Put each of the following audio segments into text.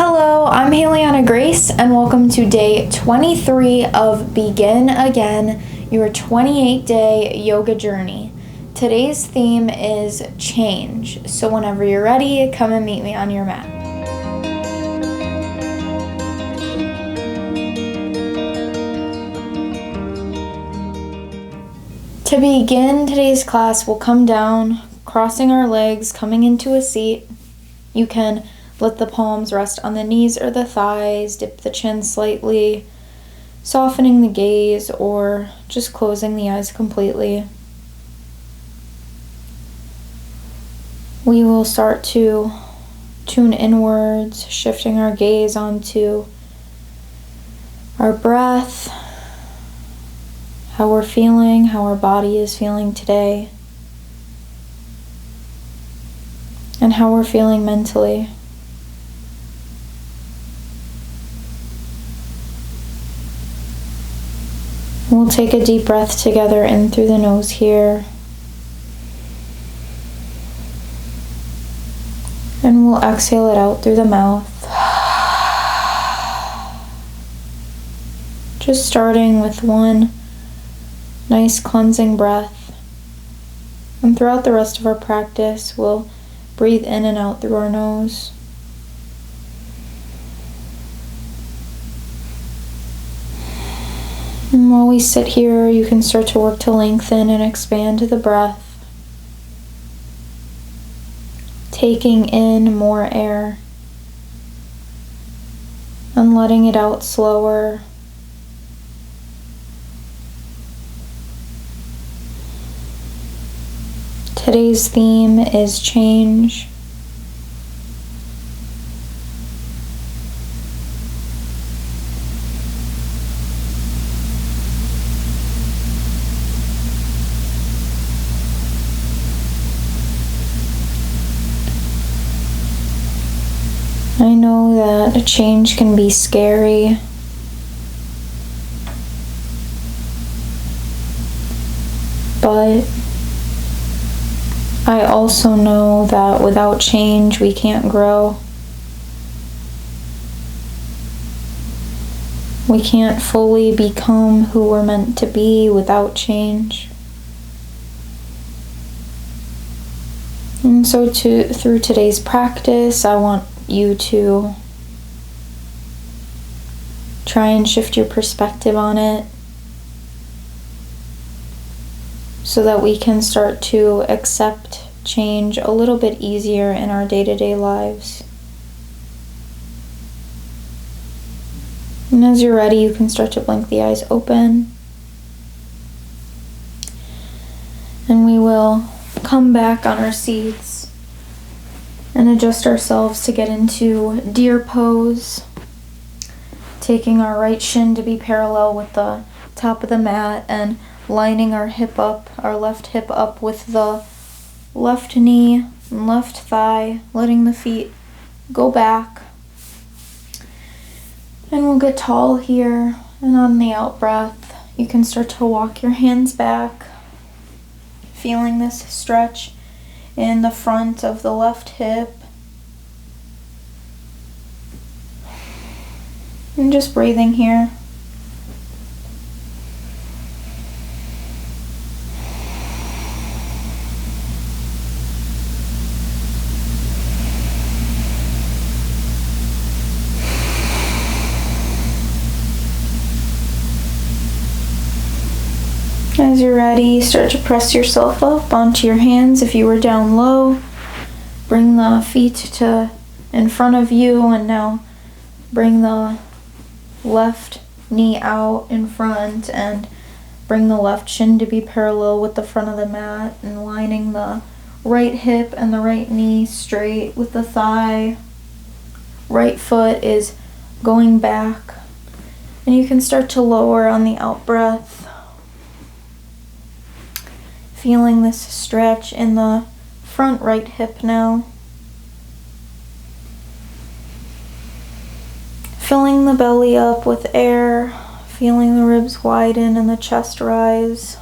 Hello, I'm Hailianna Grace, and welcome to day 23 of Begin Again, your 28-day yoga journey. Today's theme is change, so whenever you're ready, come and meet me on your mat. To begin today's class, we'll come down, crossing our legs, coming into a seat. You can let the palms rest on the knees or the thighs, dip the chin slightly, softening the gaze, or just closing the eyes completely. We will start to tune inwards, shifting our gaze onto our breath, how we're feeling, how our body is feeling today, and how we're feeling mentally. We'll take a deep breath together in through the nose here. And we'll exhale it out through the mouth. Just starting with one nice cleansing breath. And throughout the rest of our practice, we'll breathe in and out through our nose. And while we sit here, you can start to work to lengthen and expand the breath, taking in more air and letting it out slower. Today's theme is change. I know that a change can be scary, but I also know that without change we can't grow. We can't fully become who we're meant to be without change. And so through today's practice, I want you to try and shift your perspective on it so that we can start to accept change a little bit easier in our day-to-day lives. And as you're ready, you can start to blink the eyes open. And we will come back on our seats and adjust ourselves to get into deer pose, taking our right shin to be parallel with the top of the mat and lining our left hip up with the left knee and left thigh, letting the feet go back. And we'll get tall here, and on the out breath, you can start to walk your hands back, feeling this stretch in the front of the left hip. And just breathing here. As you're ready, start to press yourself up onto your hands. If you were down low, bring the feet to in front of you, and now bring the left knee out in front and bring the left shin to be parallel with the front of the mat, and lining the right hip and the right knee straight with the thigh. Right foot is going back, and you can start to lower on the out breath, feeling this stretch in the front right hip now. Filling the belly up with air, feeling the ribs widen and the chest rise.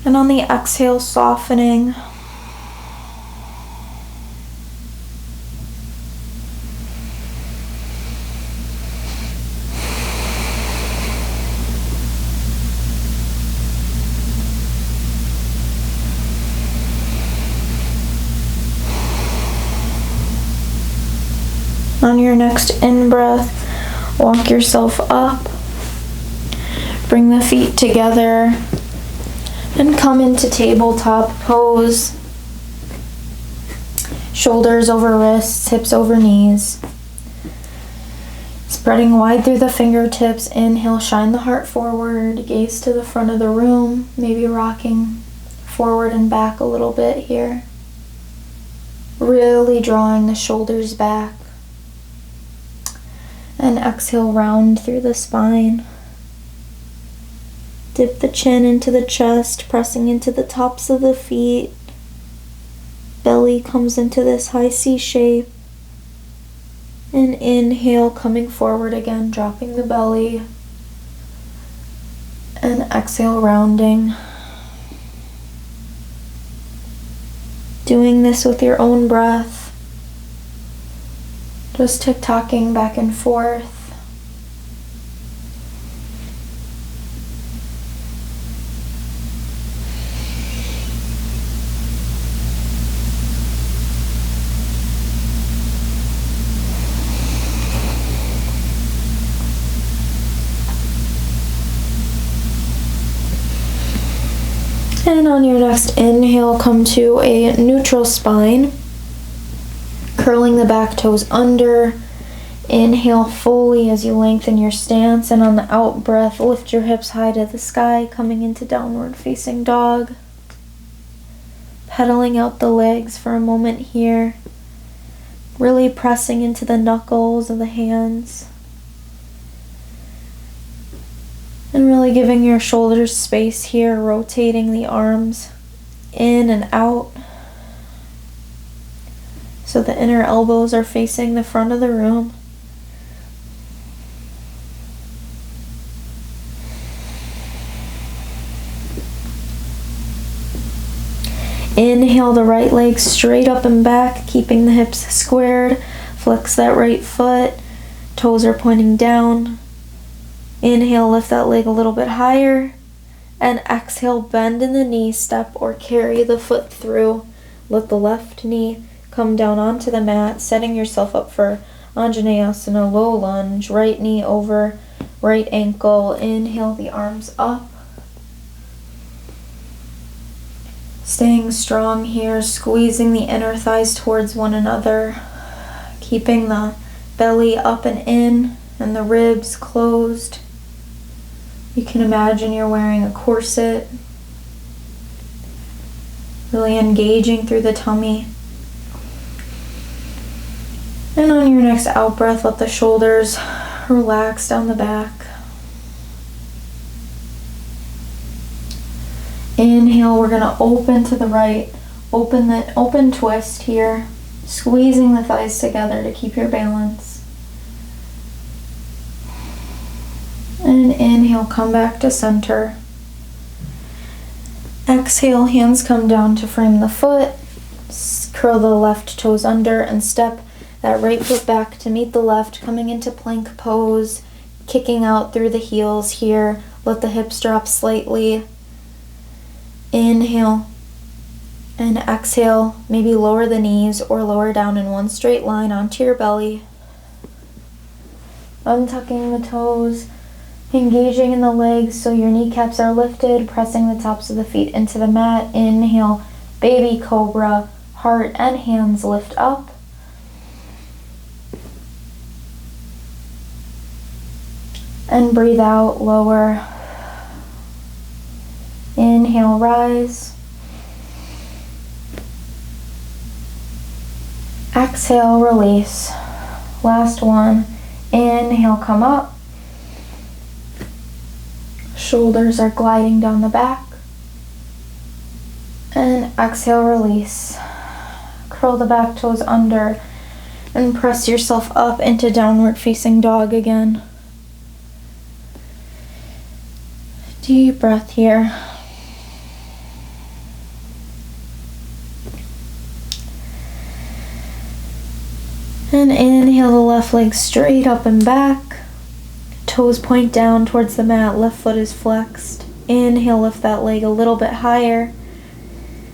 And on the exhale, softening. On your next in-breath, walk yourself up. Bring the feet together and come into tabletop pose. Shoulders over wrists, hips over knees. Spreading wide through the fingertips. Inhale, shine the heart forward, gaze to the front of the room, maybe rocking forward and back a little bit here. Really drawing the shoulders back. And exhale, round through the spine. Dip the chin into the chest, pressing into the tops of the feet. Belly comes into this high C shape. And inhale, coming forward again, dropping the belly. And exhale, rounding. Doing this with your own breath. Just tick-tocking back and forth. And on your next inhale, come to a neutral spine. Curling the back toes under. Inhale fully as you lengthen your stance. And on the out breath, lift your hips high to the sky, coming into downward facing dog. Pedaling out the legs for a moment here. Really pressing into the knuckles of the hands. And really giving your shoulders space here, rotating the arms in and out. So the inner elbows are facing the front of the room. Inhale the right leg straight up and back, keeping the hips squared. Flex that right foot. Toes are pointing down. Inhale, lift that leg a little bit higher. And exhale, bend in the knee, step or carry the foot through. Let the left knee come down onto the mat, setting yourself up for Anjaneyasana, low lunge. Right knee over right ankle. Inhale the arms up. Staying strong here, squeezing the inner thighs towards one another. Keeping the belly up and in and the ribs closed. You can imagine you're wearing a corset. Really engaging through the tummy. And on your next out breath, let the shoulders relax down the back. Inhale, we're gonna open to the right. Open twist here. Squeezing the thighs together to keep your balance. And inhale, come back to center. Exhale, hands come down to frame the foot. Curl the left toes under and step that right foot back to meet the left, coming into plank pose, kicking out through the heels here. Let the hips drop slightly. Inhale and exhale, maybe lower the knees or lower down in one straight line onto your belly. Untucking the toes, engaging in the legs so your kneecaps are lifted, pressing the tops of the feet into the mat. Inhale, baby cobra, heart and hands lift up. And breathe out, lower. Inhale, rise. Exhale, release. Last one. Inhale, come up. Shoulders are gliding down the back. And exhale, release. Curl the back toes under and press yourself up into downward facing dog again. Deep breath here. And inhale the left leg straight up and back. Toes point down towards the mat. Left foot is flexed. Inhale, lift that leg a little bit higher.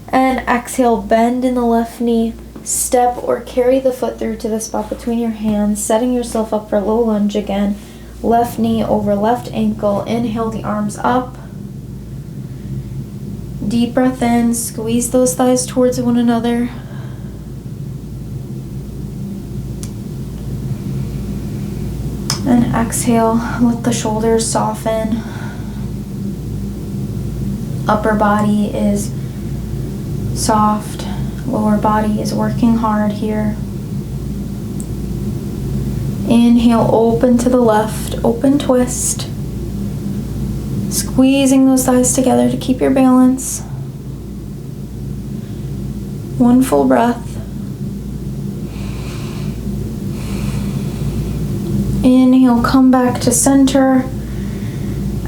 And exhale, bend in the left knee. step or carry the foot through to the spot between your hands, setting yourself up for low lunge again. Left knee over left ankle. Inhale the arms up. Deep breath in, squeeze those thighs towards one another. And exhale, let the shoulders soften. Upper body is soft, lower body is working hard here. Inhale, open to the left, open twist. Squeezing those thighs together to keep your balance. One full breath. Inhale, come back to center.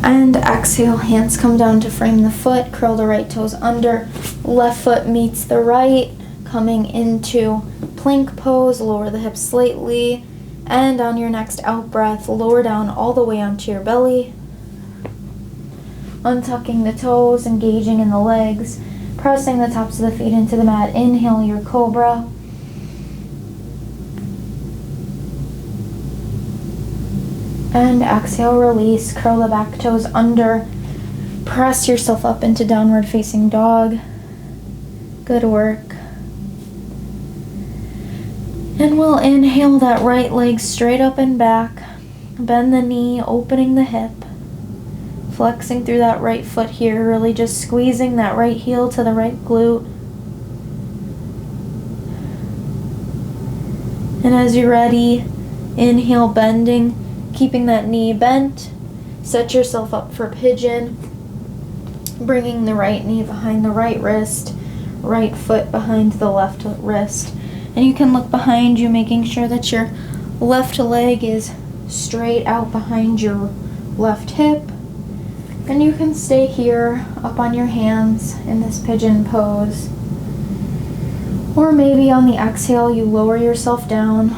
And exhale, hands come down to frame the foot. Curl the right toes under. Left foot meets the right. Coming into plank pose. Lower the hips slightly. And on your next out breath, lower down all the way onto your belly. Untucking the toes, engaging in the legs. Pressing the tops of the feet into the mat. Inhale your cobra. And exhale, release. Curl the back toes under. Press yourself up into downward facing dog. Good work. And we'll inhale that right leg straight up and back. Bend the knee, opening the hip. Flexing through that right foot here, really just squeezing that right heel to the right glute. And as you're ready, inhale, bending. Keeping that knee bent, set yourself up for pigeon, bringing the right knee behind the right wrist, right foot behind the left wrist. And you can look behind you, making sure that your left leg is straight out behind your left hip. And you can stay here up on your hands in this pigeon pose. Or maybe on the exhale, you lower yourself down.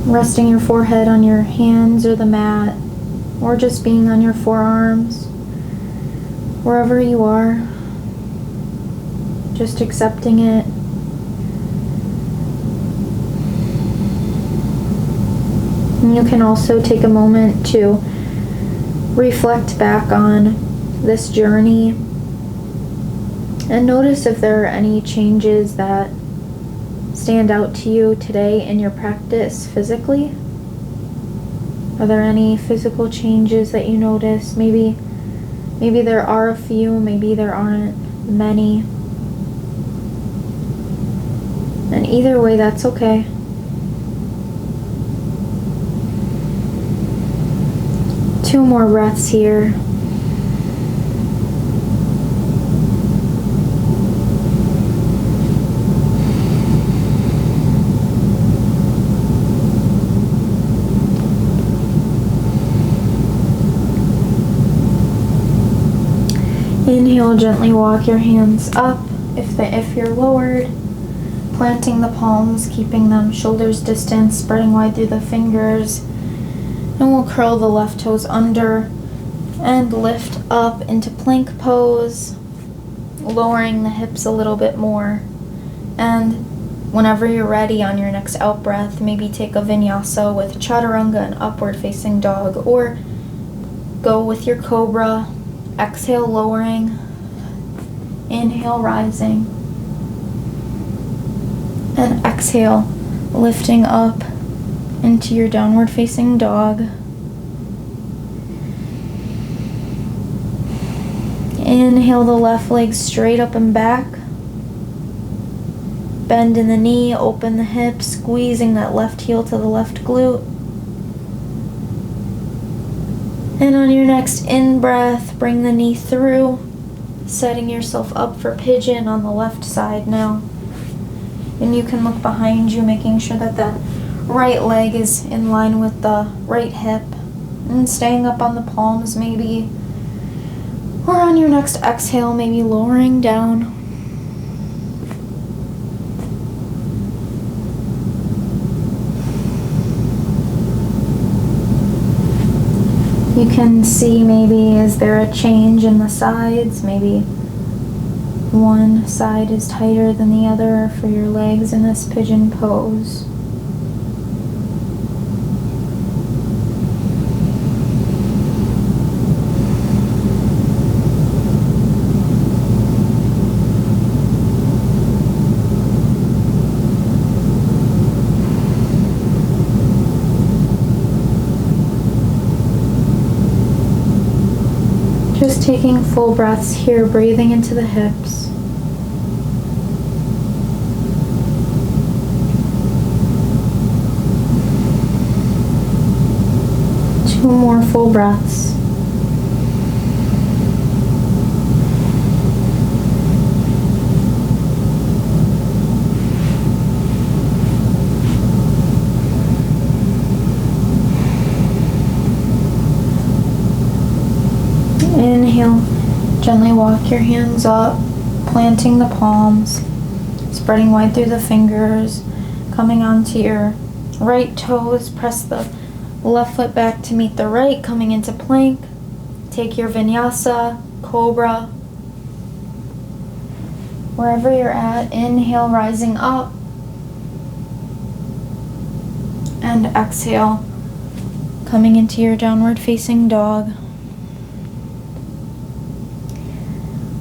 Resting your forehead on your hands or the mat, or just being on your forearms, wherever you are, just accepting it. And you can also take a moment to reflect back on this journey and notice if there are any changes that stand out to you today in your practice physically. Are there any physical changes that you notice? Maybe there are a few, maybe there aren't many. And either way, that's okay. Two more breaths here. Inhale, gently walk your hands up if you're lowered, planting the palms, keeping them shoulders distance, spreading wide through the fingers. And we'll curl the left toes under and lift up into plank pose, lowering the hips a little bit more. And whenever you're ready on your next out breath, maybe take a vinyasa with chaturanga and upward facing dog, or go with your cobra. Exhale, lowering. Inhale, rising. And exhale, lifting up into your downward facing dog. Inhale the left leg straight up and back. Bend in the knee, open the hip, squeezing that left heel to the left glute. And on your next in-breath, bring the knee through, setting yourself up for pigeon on the left side now. And you can look behind you, making sure that the right leg is in line with the right hip. And staying up on the palms maybe. Or on your next exhale, maybe lowering down. You can see maybe, is there a change in the sides? Maybe One side is tighter than the other for your legs in this pigeon pose. Just taking full breaths here, breathing into the hips. Two more full breaths. Inhale, gently walk your hands up, planting the palms, spreading wide through the fingers, coming onto your right toes, press the left foot back to meet the right, coming into plank. Take your Vinyasa, Cobra. Wherever you're at, inhale, rising up. And exhale, coming into your downward facing dog.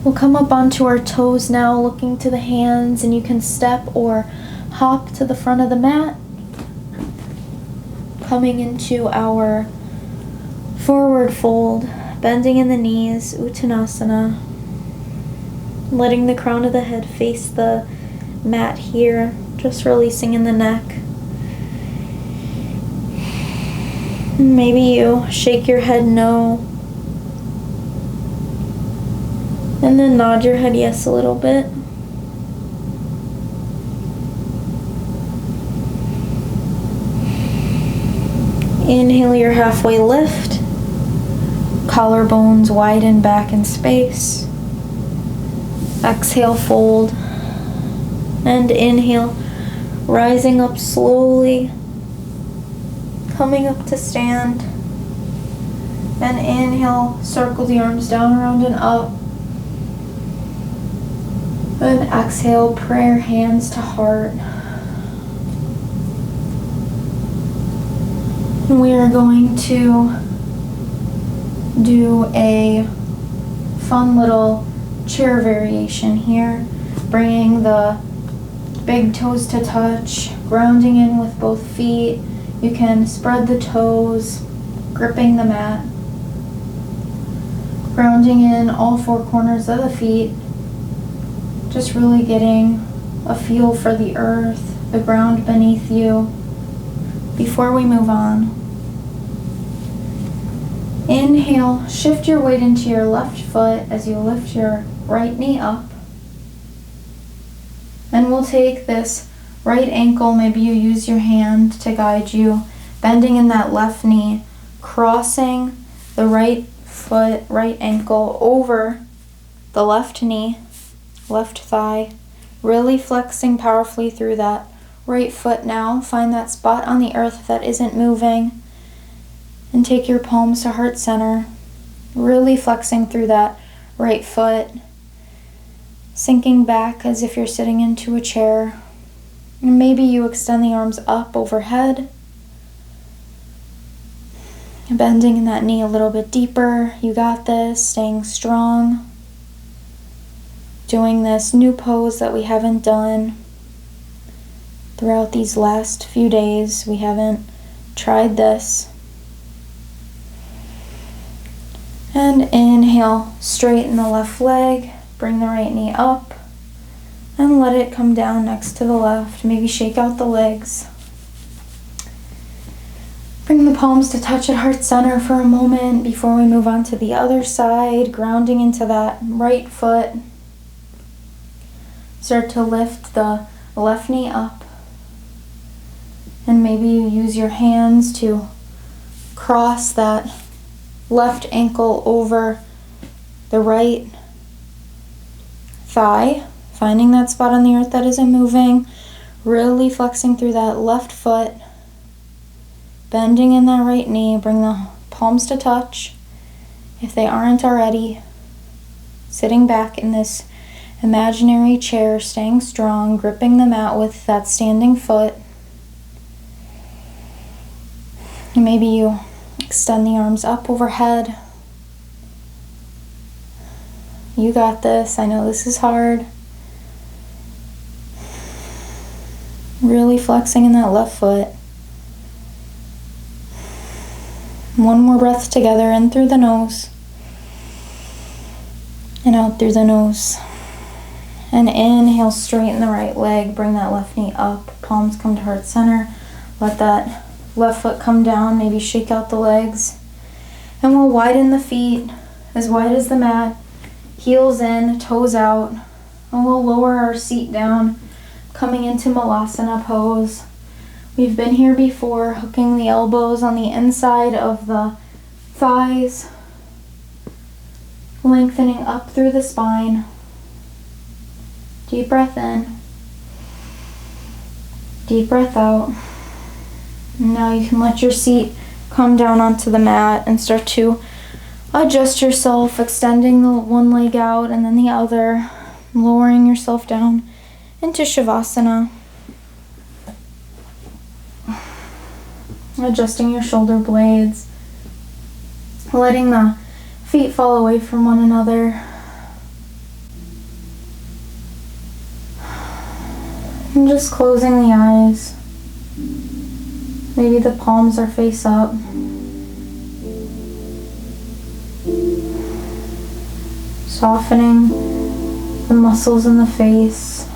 We'll come up onto our toes now, looking to the hands, and you can step or hop to the front of the mat. Coming into our forward fold, bending in the knees, Uttanasana. Letting the crown of the head face the mat here, just releasing in the neck. Maybe you shake your head no, and then nod your head yes a little bit. Inhale your halfway lift. Collarbones widen back in space. Exhale, fold. And inhale, rising up slowly. Coming up to stand. And inhale, circle the arms down, around, and up. And exhale, prayer hands to heart. And we are going to do a fun little chair variation here, bringing the big toes to touch, grounding in with both feet. You can spread the toes, gripping the mat, grounding in all four corners of the feet. Just really getting a feel for the earth, the ground beneath you. Before we move on, inhale, shift your weight into your left foot as you lift your right knee up. And we'll take this right ankle, maybe you use your hand to guide you, bending in that left knee, crossing the right foot, right ankle over the left knee, left thigh, really flexing powerfully through that right foot now. Find that spot on the earth that isn't moving, and take your palms to heart center, really flexing through that right foot, sinking back as if you're sitting into a chair. And maybe you extend the arms up overhead, bending in that knee a little bit deeper. You got this, staying strong. Doing this new pose that we haven't done throughout these last few days. We haven't tried this. And inhale, straighten the left leg, bring the right knee up, and let it come down next to the left. Maybe shake out the legs. Bring the palms to touch at heart center for a moment before we move on to the other side, grounding into that right foot. Start to lift the left knee up. And maybe you use your hands to cross that left ankle over the right thigh, finding that spot on the earth that isn't moving, really flexing through that left foot, bending in that right knee. Bring the palms to touch if they aren't already. Sitting back in this imaginary chair, staying strong, gripping the mat with that standing foot. And maybe you extend the arms up overhead. You got this. I know this is hard. Really flexing in that left foot. One more breath together, in through the nose and out through the nose. And inhale, straighten the right leg, bring that left knee up, palms come to heart center. Let that left foot come down, maybe shake out the legs. And we'll widen the feet as wide as the mat, heels in, toes out. And we'll lower our seat down, coming into Malasana pose. We've been here before, hooking the elbows on the inside of the thighs, lengthening up through the spine. Deep breath in, deep breath out. And now you can let your seat come down onto the mat and start to adjust yourself, extending the one leg out and then the other, lowering yourself down into shavasana. Adjusting your shoulder blades, letting the feet fall away from one another. And just closing the eyes. Maybe the palms are face up. Softening the muscles in the face.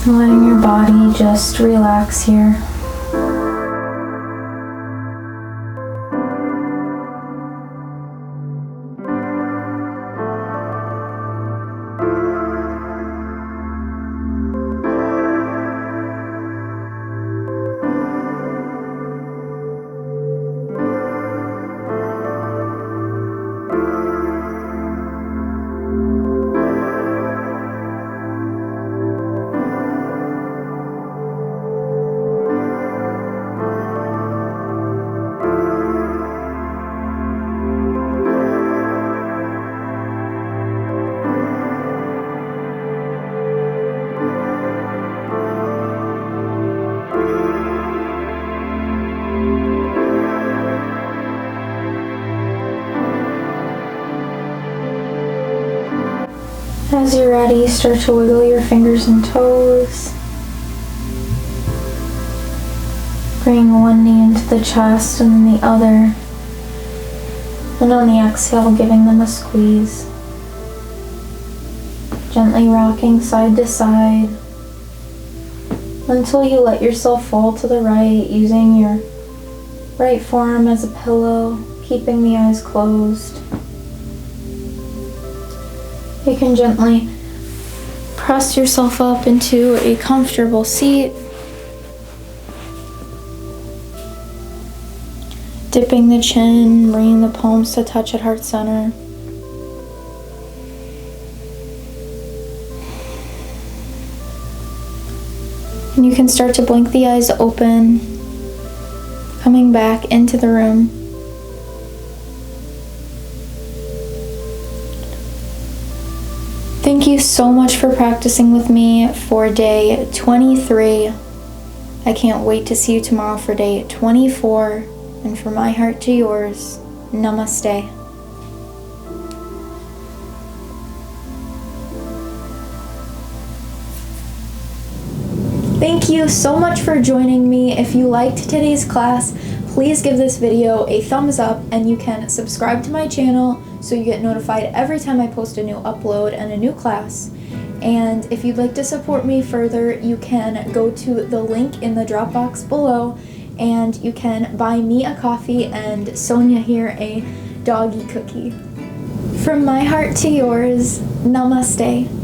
Letting your body just relax here. As you're ready, start to wiggle your fingers and toes. Bring one knee into the chest and then the other. And on the exhale, giving them a squeeze. Gently rocking side to side until you let yourself fall to the right, using your right forearm as a pillow, keeping the eyes closed. You can gently press yourself up into a comfortable seat, dipping the chin, bringing the palms to touch at heart center. And you can start to blink the eyes open, coming back into the room. Thank you so much for practicing with me for day 23. I can't wait to see you tomorrow for day 24. And from my heart to yours, namaste. Thank you so much for joining me. If you liked today's class, please give this video a thumbs up, and you can subscribe to my channel so you get notified every time I post a new upload and a new class. And if you'd like to support me further, you can go to the link in the drop box below and you can buy me a coffee and Sonia here a doggy cookie. From my heart to yours, namaste.